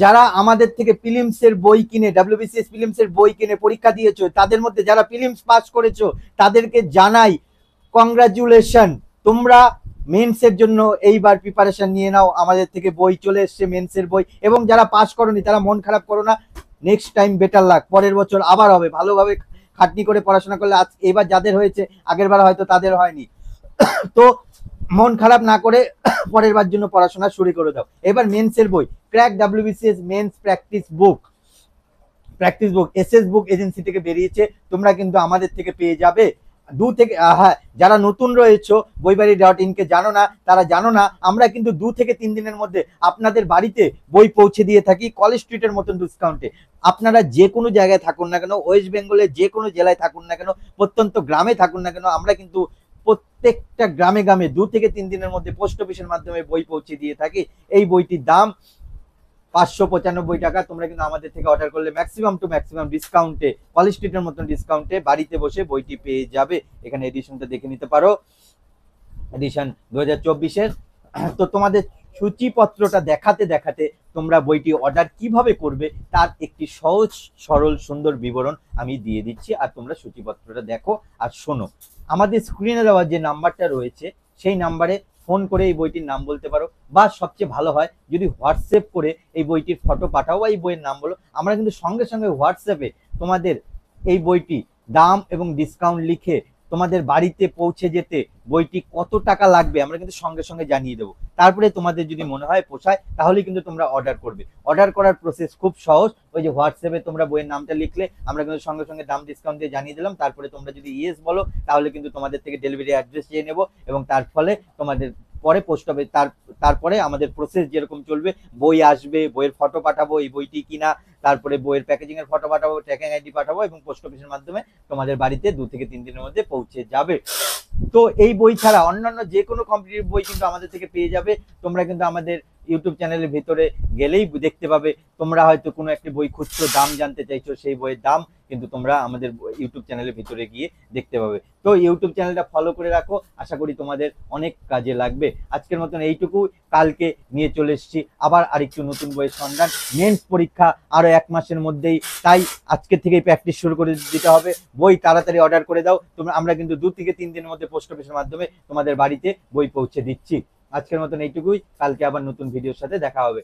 যারা আমাদের থেকে প্রিলিমসের বই কিনে, ডাব্লিউবিসিএস প্রিলিমসের বই কিনে পরীক্ষা দিয়েছো, তাদের মধ্যে যারা প্রিলিমস পাস করেছো, তাদেরকে জানাই কংগ্রাচুলেশন। তোমরা মেন্সের জন্য এইবার প্রিপারেশন নিয়ে নাও। আমাদের থেকে বই চলে এসছে, মেন্সের বই। এবং যারা পাস করনি তারা মন খারাপ করো না, নেক্সট টাইম বেটার লাক, পরের বছর আবার হবে। ভালোভাবে খাটনি করে পড়াশোনা করলে আজ এবার যাদের হয়েছে আগের বার হয়তো তাদের হয়নি। তো মন খারাপ না করে পরের বার জন্য পড়াশোনা শুরু করে দাও। এবার মেন্সের বই, crack WBCS mains practice book SS book agency থেকে বেরিয়েছে, তোমরা কিন্তু আমাদের থেকে পেয়ে যাবে। হ্যাঁ, যারা নতুন রয়েছে বইবাড়ি.in কে জানো না, তারা জানো না, আমরা কিন্তু 2 থেকে 3 দিনের মধ্যে আপনাদের বাড়িতে বই পৌঁছে দিয়ে থাকি কলেজ স্ট্রিটের মতন ডিসকাউন্টে। আপনারা যে কোনো জায়গায় থাকুন না কেন, ওয়েস্ট বেঙ্গলের যে কোনো জেলায় থাকুন না কেন, প্রত্যন্ত গ্রামে থাকুন না কেন, আমরা কিন্তু প্রত্যেকটা গ্রামে গ্রামে 2 থেকে 3 দিনের মধ্যে পোস্ট অফিসের মাধ্যমে বই পৌঁছে দিয়ে থাকি। এই বইটির দাম 595 টাকা। তোমরা কিন্তু আমাদের থেকে অর্ডার করলে ম্যাক্সিমাম টু ম্যাক্সিমাম ডিসকাউন্টে, কলেজ স্ট্রিটের মতন ডিসকাউন্টে বাড়িতে বসে বইটি পেয়ে যাবে। এখানে এডিশনটা দেখে নিতে পারো, এডিশন 2024-এর। তো তোমাদের সূচিপত্রটা দেখাতে দেখাতে তোমরা বইটি অর্ডার কিভাবে করবে তার একটি সহজ সরল সুন্দর বিবরণ আমি দিয়ে দিচ্ছি, আর তোমরা সূচিপত্রটা দেখো আর শোনো। আমাদের স্ক্রিনে দেওয়া যে নাম্বারটা রয়েছে সেই নাম্বারে ফোন করে এই বইটির নাম বলতে পারো, বা সবচেয়ে ভালো হয় যদি হোয়াটসঅ্যাপ করে এই বইটির ফটো পাঠাও বা এই বইয়ের নাম বলো। আমরা কিন্তু সঙ্গে সঙ্গে হোয়াটসঅ্যাপে তোমাদের এই বইটি দাম এবং ডিসকাউন্ট লিখে তোমাদের বাড়িতে পৌঁছে যেতে বইটি কত টাকা লাগবে আমরা কিন্তু সঙ্গে সঙ্গে জানিয়ে দেবো। তারপরে তোমাদের যদি মনে হয় পোষায় তাহলে কিন্তু তোমরা অর্ডার করবে। অর্ডার করার প্রসেস খুব সহজ। ওই যে হোয়াটসঅ্যাপে তোমরা বইয়ের নামটা লিখলে আমরা কিন্তু সঙ্গে সঙ্গে দাম ডিসকাউন্ট দিয়ে জানিয়ে দিলাম। তারপরে তোমরা যদি ইয়েস বলো তাহলে কিন্তু তোমাদের থেকে ডেলিভারি অ্যাড্রেস চেয়ে নেবো, এবং তার ফলে তোমাদের পরে পোস্ট হবে। তারপরে আমাদের প্রসেস যেরকম চলবে, বই আসবে, বইয়ের ফটো পাঠাবো, এই বইটি কিনা, তারপরে বইয়ের প্যাকেজিং এর ফটো পাঠাবো, ট্র্যাকিং আইডি পাঠাবো, এবং পোস্ট অফিসের মাধ্যমে তোমাদের বাড়িতে 2 থেকে 3 দিনের মধ্যে পৌঁছে যাবে। তো এই বই ছাড়া অন্যান্য যে কোনো কম্পিটিটিভ বই কিন্তু আমাদের থেকে পেয়ে যাবে। তোমরা কিন্তু আমাদের ইউটিউব চ্যানেলের ভিতরে গেলেই দেখতে পাবে। তোমরা হয়তো কোনো একটা বই খুঁজছো, দাম জানতে চাইছো, সেই বইয়ের দাম কিন্তু তোমরা আমাদের ইউটিউব চ্যানেলের ভিতরে গিয়ে দেখতে পাবে। তো ইউটিউব চ্যানেলটা ফলো করে রাখো, আশা করি তোমাদের অনেক কাজে লাগবে। আজকের মতন এইটুকু, কালকে নিয়ে চলে এসেছি আবার আরেকটু নতুন বইয়ের সন্ধান। মেন্স পরীক্ষা আরো 1 মাসের মধ্যেই, তাই আজকে থেকেই প্র্যাকটিস শুরু করে দিতে হবে। বই তাড়াতাড়ি অর্ডার করে দাও তোমরা, আমরা কিন্তু 2 থেকে 3 দিনের মধ্যে পোস্ট অফিসের মাধ্যমে তোমাদের বাড়িতে বই পৌঁছে দিচ্ছি। আজকের মতন এইটুকুই, কালকে আবার নতুন ভিডিওর সাথে দেখা হবে।